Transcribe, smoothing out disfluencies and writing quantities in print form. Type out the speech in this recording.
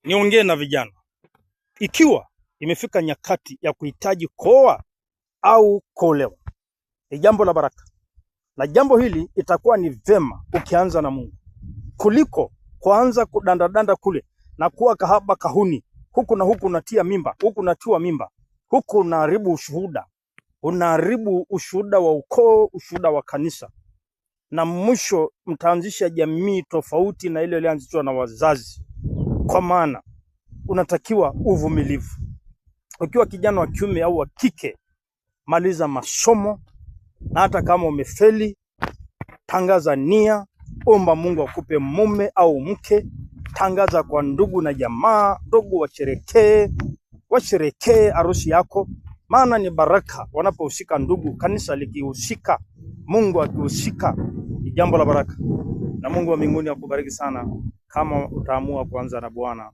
Niongee na vijana, ikiwa imefika nyakati ya kuhitaji kuoa au kuolewa, ni jambo la baraka, na jambo hili itakuwa ni vema ukianza na Mungu kuliko kuanza kudandadanda kule na kuwa kahaba kahuni, huku na huku unatia mimba, huku unatiwa mimba, huku unaharibu ushuhuda, unaharibu ushuhuda wa ukoo, ushuhuda wa kanisa, na mwisho mtaanzisha jamii tofauti na ile ilianzishwa na wazazi. Kwa maana unatakiwa uvumilivu. Ukiwa kijana wa kiume au wa kike, maliza masomo, na hata kama umefeli, tangaza nia, omba Mungu akupe mume au mke, tangaza kwa ndugu na jamaa, ndugu washerekee harusi yako, maana ni baraka wanapohusika ndugu, kanisa likihusika, Mungu akihusika, ni jambo la baraka. Na Mungu wa mbinguni akubariki sana kama utaamua kuanza na Bwana.